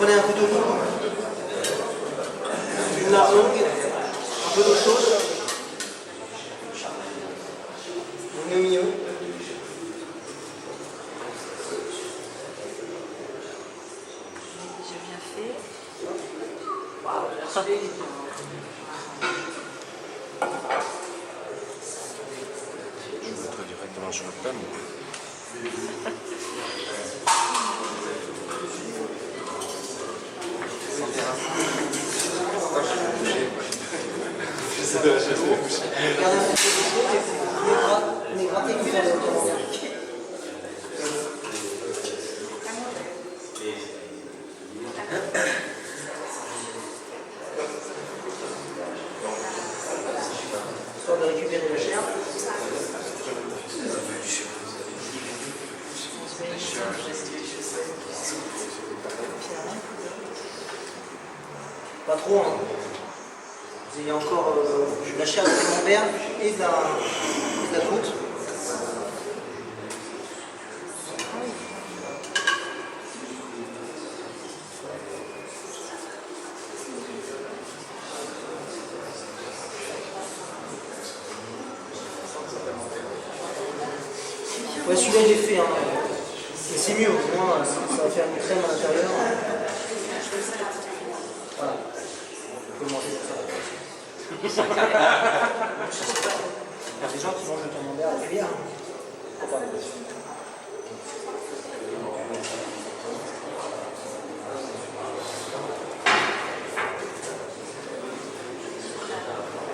prenez un couteau lourd, une lard longue, un peu d'eau chaude, on met au milieu. J'ai bien fait. Je vais mettre directement sur le thème. Regardez un petit peu de chaud et vous grattez une fois de camembert. Histoire de récupérer la chair. Pas trop, hein. Vous avez encore de la chair de camembert et de la croûte. Ouais, celui-là il est fait, hein. Et c'est mieux, au moins ça va faire une crème à l'intérieur. Voilà. On peut manger ça. Il y a des gens qui mangent le camembert à la cuillère.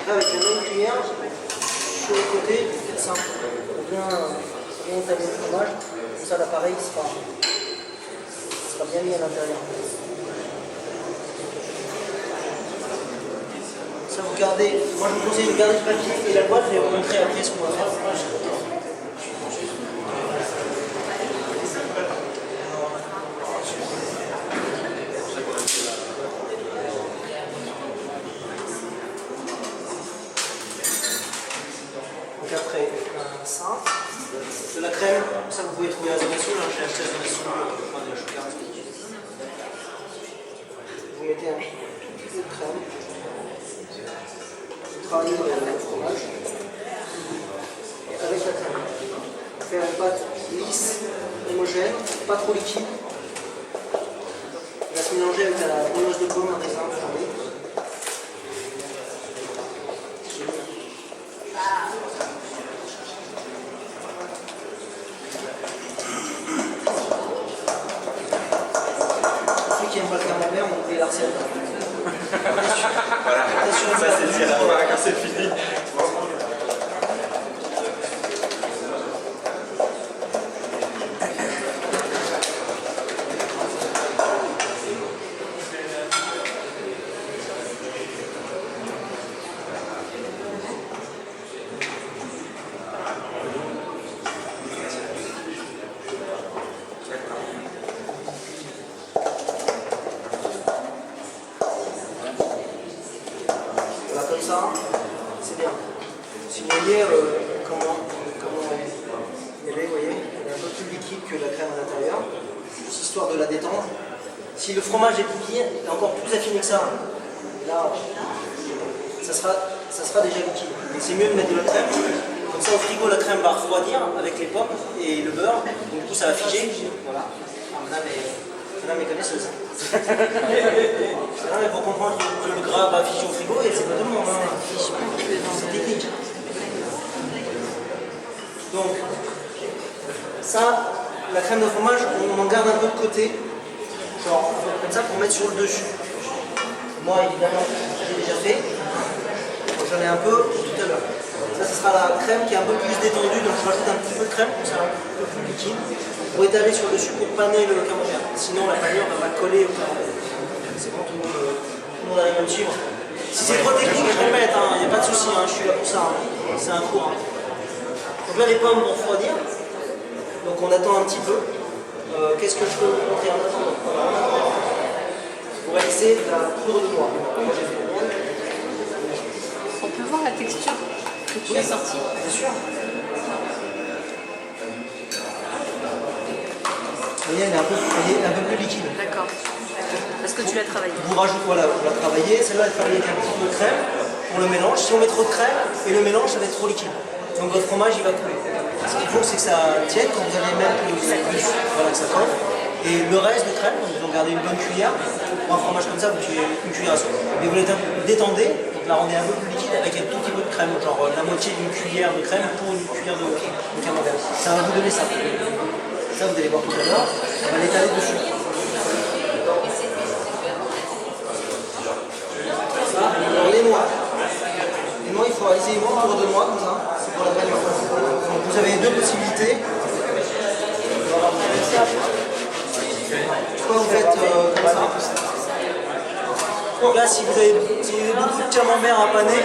Là, avec la même cuillère, sur le côté, c'est simple. Bien étaler le fromage, comme ça l'appareil sera bien mis à l'intérieur. Ça vous gardez, moi je vous conseille de garder le papier et la boîte, je vais vous montrer après ce qu'on va faire. Donc après ça, de la crème, ça vous pouvez trouver à Zone Assaut, j'ai acheté à Zone Assaut, de la choucarte. Vous mettez un tout petit peu de crème. Travailler le fromage et avec la crème. Faire une pâte lisse, homogène, pas trop liquide. On va se mélanger avec la brioche de pomme, un raisin, celui qui n'aime pas le camembert, on oublie la recette. Voilà, ça c'est dit à la fin quand c'est fini. Comme ça, c'est bien. Si vous voyez comment elle est, vous voyez, elle est un peu plus liquide que la crème à l'intérieur, juste histoire de la détendre. Si le fromage est piqué, il est encore plus affiné que ça. Là, ça sera déjà liquide. Mais c'est mieux de mettre de la crème. Comme ça, au frigo, la crème va refroidir avec les pommes et le beurre. Donc, du coup, ça va figer. Voilà. Madame est connaisseuse. Il faut comprendre que le gras va figer au frigo et c'est pas tout le monde. C'est technique. Donc, ça, la crème de fromage, on en garde un peu de côté. Genre, comme ça pour mettre sur le dessus. Moi, évidemment, j'ai déjà fait. J'en ai un peu tout à l'heure. Ça, ce sera la crème qui est un peu plus détendue, donc je rajoute un petit peu de crème, comme ça, un peu plus liquide, pour étaler sur le dessus pour paner le camembert. Sinon, la panure va coller au camembert. C'est bon, tout le monde arrive à me suivre. Si c'est trop technique, je répète, il n'y a pas de souci, je suis là pour ça. C'est un cours. Donc là, les pommes vont refroidir. Donc on attend un petit peu. Qu'est-ce que je peux vous montrer en attendant? Pour réaliser la poudre de noix. On peut voir la texture que tu as sortie. Bien sûr. Vous voyez, elle est un peu plus liquide. D'accord. Parce que tu l'as travaillé. Vous rajoutez, voilà, on l'a travaillé. Celle-là, elle est travaillée avec un petit peu de crème pour le mélange. Si on met trop de crème et le mélange, ça va être trop liquide. Donc votre fromage, il va couler. Ce qu'il faut, c'est que ça tienne quand vous allez mettre le plus, voilà, que ça colle. Et le reste de crème, donc vous en gardez une bonne cuillère. Pour un fromage comme ça, vous tuez une cuillère à soupe. Et vous la détendez, donc la rendez un peu plus liquide avec un tout petit peu de crème, genre la moitié d'une cuillère de crème pour une cuillère de camembert. Ça va vous donner ça. Ça, vous allez voir tout à l'heure. On va l'étaler dessus. Alors les noix. Les noix, il faut réaliser les noix autour de noix, comme ça. C'est pour la valeur. Donc vous avez deux possibilités. Soit vous faites comme ça. Donc là, si vous avez beaucoup de camembert à paner,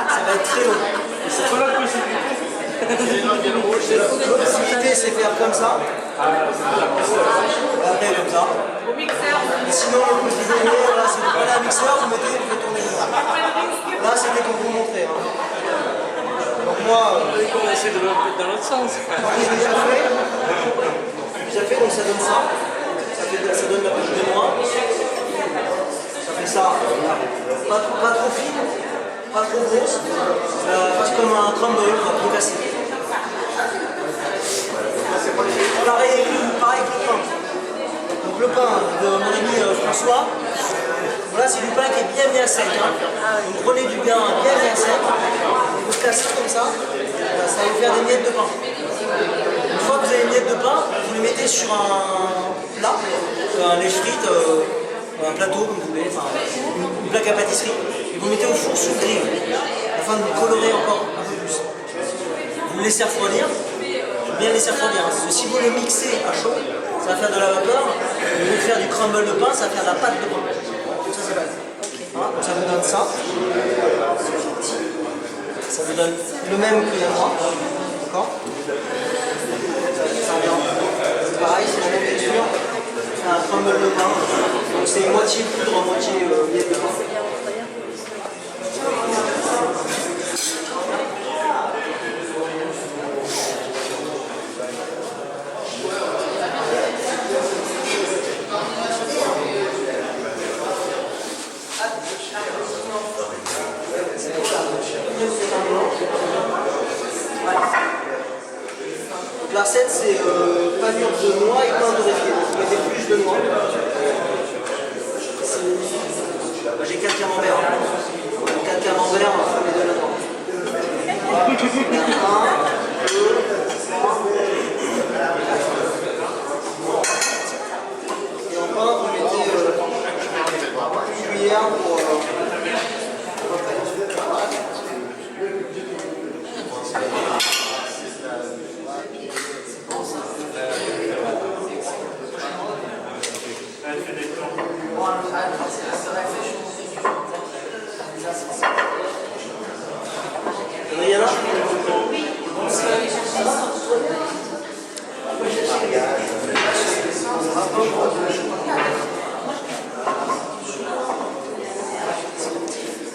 ça va être très long. C'est pas la possibilité. L'autre possibilité, c'est faire comme ça. Après, comme ça. Et sinon, le plus voilà, c'est de prendre un mixeur, vous mettez, vous faites tourner le noix. Là, c'était pour vous montrer. Hein. Donc moi, On essaie de le mettre dans l'autre sens. moi, je l'ai déjà fait, donc ça donne ça. Ça donne la bouche de noix. Ça fait ça. Pas trop fine, pas trop grosse. Pas comme un crumble, pas trop cassé. Pareil que le pain. Donc le pain de mon ami François, voilà, c'est du pain qui est bien sec. Hein. Donc prenez du pain bien sec, vous cassez comme ça, ça va vous faire des miettes de pain. Une fois que vous avez les miettes de pain, vous les mettez sur un plat, un lèche frites, un plateau comme vous voulez, enfin, une plaque à pâtisserie, et vous mettez au four sous grille, afin de vous colorer encore un peu plus. Vous le laissez refroidir, bien le laisser refroidir, hein, parce que si vous le mixez à chaud, ça va faire de la vapeur, et au lieu de faire du crumble de pain, ça va faire de la pâte de pain. Donc ça c'est base. Voilà, donc ça vous donne ça. Ça vous donne le même que la noix. D'accord? C'est pareil, c'est la même texture. C'est un crumble de pain. Donc c'est moitié poudre, moitié miel de pain. La recette, c'est panure de noix et pain torréfié. Vous mettez plus de noix. J'ai 4 camemberts. 4 camemberts, on va les deux là-dedans. 1, 2, 3. Et en pain, vous mettez une cuillère pour...